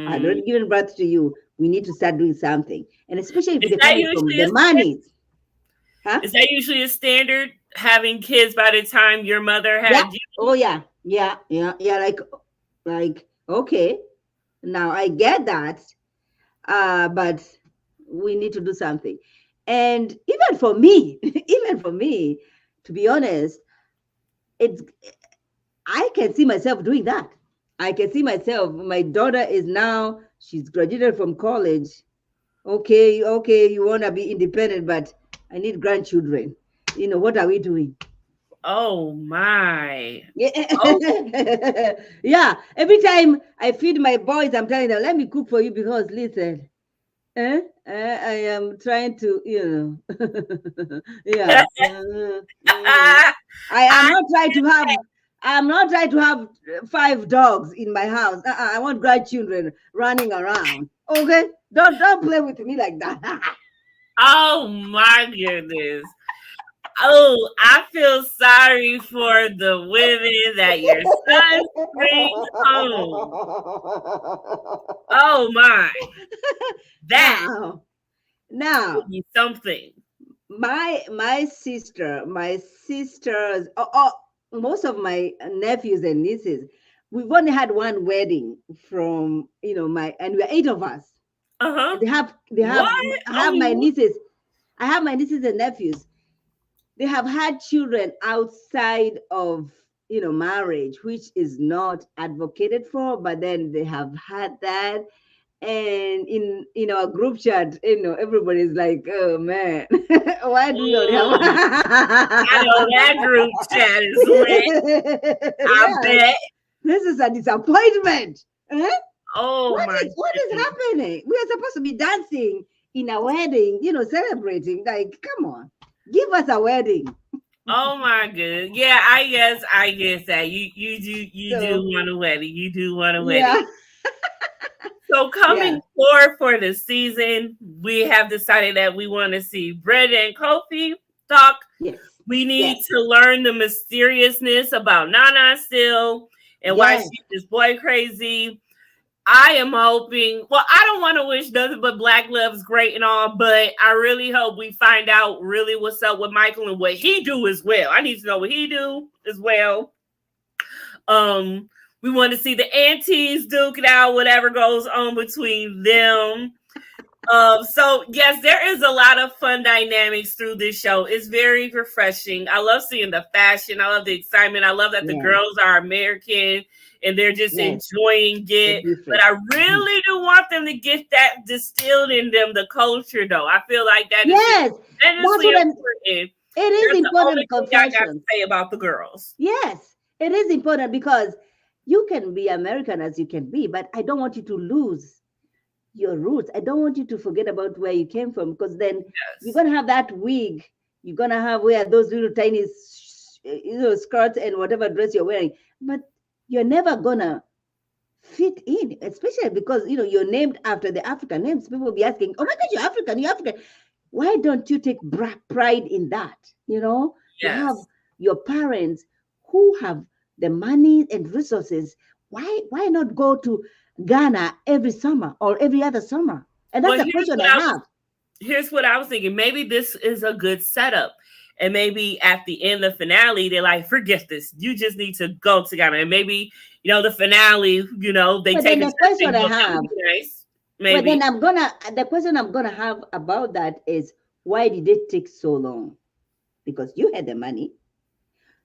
I had already given birth to you. We need to start doing something. And especially if is they're that coming from usually the money. Huh? is that usually a standard, having kids by the time your mother Yeah. had you? Oh yeah. Yeah. Yeah. Yeah. Like, okay. Now I get that. But we need to do something. And even for me, to be honest, it's I can see myself doing that. I can see myself. My daughter is now, she's graduated from college. Okay, you want to be independent, but I need grandchildren. What are we doing? Oh my. Oh, Yeah. Yeah. Every time I feed my boys, I'm telling them, let me cook for you because listen, I am trying to, yeah. I am I not trying to have. I'm not trying to have 5 dogs in my house. I want grandchildren running around. Okay, don't play with me like that. oh my goodness. Oh, I feel sorry for the women that your sons bring home. Oh my. That now, now, would be something. my sisters, most of my nephews and nieces, we've only had one wedding from my, and we're 8 of us. Uh-huh. And What? I have Only my one? nieces. I have my nieces and nephews. They have had children outside of marriage, which is not advocated for, but then they have had that. And in our group chat, everybody's like, oh man, why do we only have Mm, I know that group chat is lit. I yes, bet. this is a disappointment. Eh? Oh what my is what is goodness. happening? We are supposed to be dancing in a wedding, celebrating. Like, come on, give us a wedding. Oh my goodness. Yeah, I guess that. You do So want a wedding. You do want a wedding. yeah, So yeah, coming forward for the season, we have decided that we want to see Brenda and Kofi talk. yes, We need yes, to learn the mysteriousness about Nana still and why yes, she's this boy crazy. I am hoping, well, I don't want to wish nothing but black love is great and all, but I really hope we find out really what's up with Michael and what he do as well. I need to know what he do as well. Um, we want to see the aunties duke it out, whatever goes on between them. So yes, there is a lot of fun dynamics through this show. It's very refreshing. I love seeing the fashion. I love the excitement. I love that the yes, girls are American and they're just yes. enjoying The it. But difference. I Mhm. really do want them to get that distilled in them, the culture though. I feel like that is just Yes, that's tremendously what I'm. important. It is That's the only important. thing I got to Confession. say about the girls. Yes, it is important because you can be American as you can be, but I don't want you to lose your roots. I don't want you to forget about where you came from because then you're Yes. gonna have that wig. You're gonna have wear those little tiny, skirts and whatever dress you're wearing, but you're never gonna fit in, especially because you're named after the African names. People will be asking, "Oh my God, you're African! You're African!" Why don't you take pride in that? You have Yes. your parents who have the money and resources, why not go to Ghana every summer or every other summer? And that's Well, the question I have. Here's what I was thinking. Maybe this is a good setup. And maybe at the end of the finale, they're like, forget this. You just need to go to Ghana. And maybe, the finale, they But take then a the question I that have, would be nice. well, Maybe. then the question I'm gonna have about that is, why did it take so long? Because you had the money,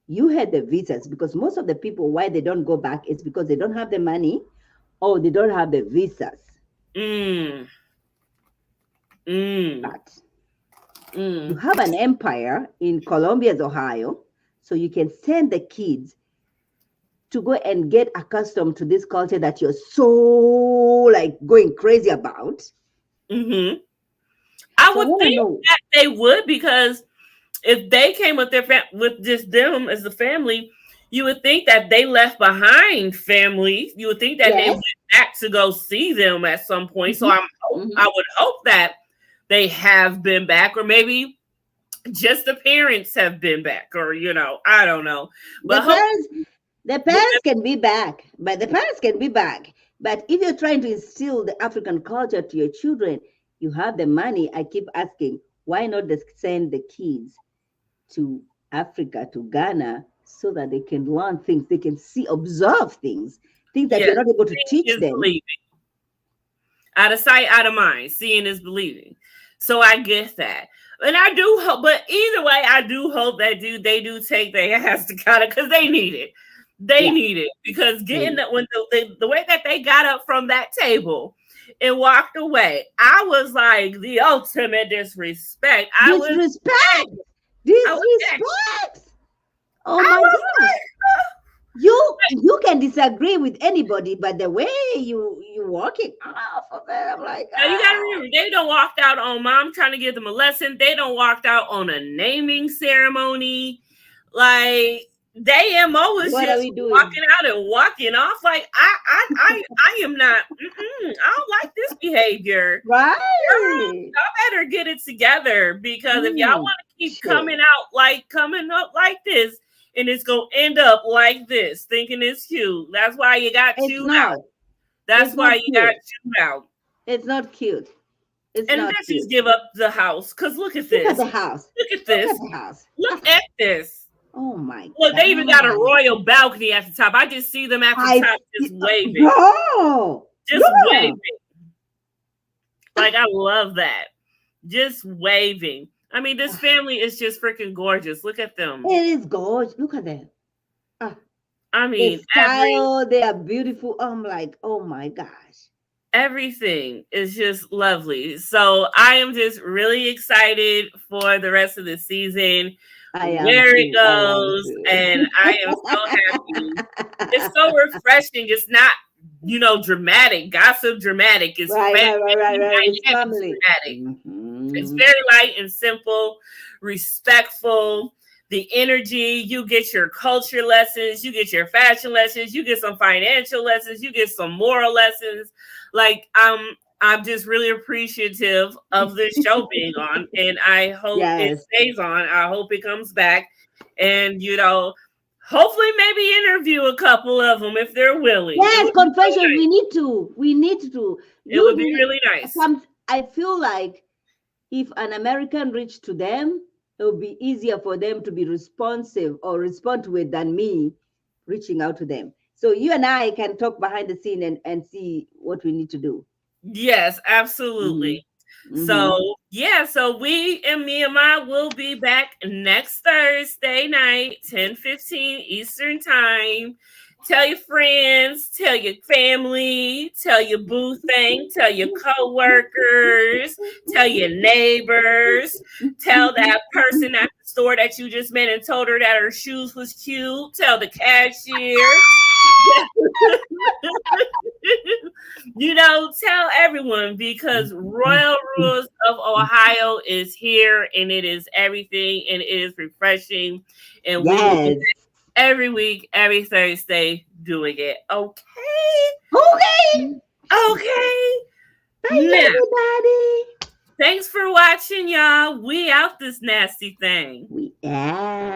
you had the visas. Because most of the people, why they don't go back is because they don't have the money or they don't have the visas. But you have an empire in Columbia's Ohio, so you can send the kids to go and get accustomed to this culture that you're so like going crazy about. I would think that they would, because if they came with with just them as a family, you would think that they left behind family. You would think that they went back to go see them at some point. So I would hope that they have been back, or maybe just the parents have been back, or I don't know. But the parents can be back, but if you're trying to instill the African culture to your children, you have the money. I keep asking, why not just send the kids to Africa, to Ghana, so that they can learn things, they can observe things that you're not able to teach them. Believing. Out of sight, out of mind. Seeing is believing. So I get that. And I do hope, but either way, I do hope that they do take their ass to Ghana, because they need it. They need it, because getting that, when the way that they got up from that table and walked away, I was like, the ultimate disrespect. Disrespect. Oh my God. You can disagree with anybody, but the way you walking off of it, I'm like, now you gotta remember, they don't walked out on mom trying to give them a lesson. They don't walked out on a naming ceremony. Like, they MO is just walking out and walking off. Like, I am not. I don't like this behavior. Right. Y'all better get it together, because if y'all want to keep coming up like this, and it's gonna end up like this, thinking it's cute. That's why you got chewed out. That's why you got chewed out. It's not cute. And let's just give up the house, because look at this. Look at the house. Look at this. Look at this. Oh my God. Look, they even got a royal balcony at the top. I just see them at the top just waving. Waving. Like, I love that. Just waving. I mean, this family is just freaking gorgeous. Look at them. It is gorgeous. Look at them. I mean, they are beautiful. I'm like, oh my gosh. Everything is just lovely. So I am just really excited for the rest of the season. Where it goes, and I am so happy. It's so refreshing. It's not, dramatic, gossip dramatic. It's right. It's family. Dramatic. It's very light and simple, respectful. The energy, you get your culture lessons, you get your fashion lessons, you get some financial lessons, you get some moral lessons. Like, I'm just really appreciative of this show being on, and I hope it stays on. I hope it comes back, and hopefully maybe interview a couple of them if they're willing. Yes, confession. We need to. It would be really nice. I feel like if an American reached to them, it would be easier for them to be responsive or respond to it than me reaching out to them. So you and I can talk behind the scene and see what we need to do. Yes, absolutely. So we and Mia will be back next Thursday night, 10:15 Eastern time. Tell your friends, tell your family, tell your boo thing, tell your coworkers, tell your neighbors, tell that person at the store that you just met and told her that her shoes was cute. Tell the cashier. Tell everyone, because Royal Rules of Ohio is here, and it is everything, and it is refreshing, and we will be every week, every Thursday, doing it. Okay. Bye, everybody. Thanks for watching, y'all. We out this nasty thing. We out.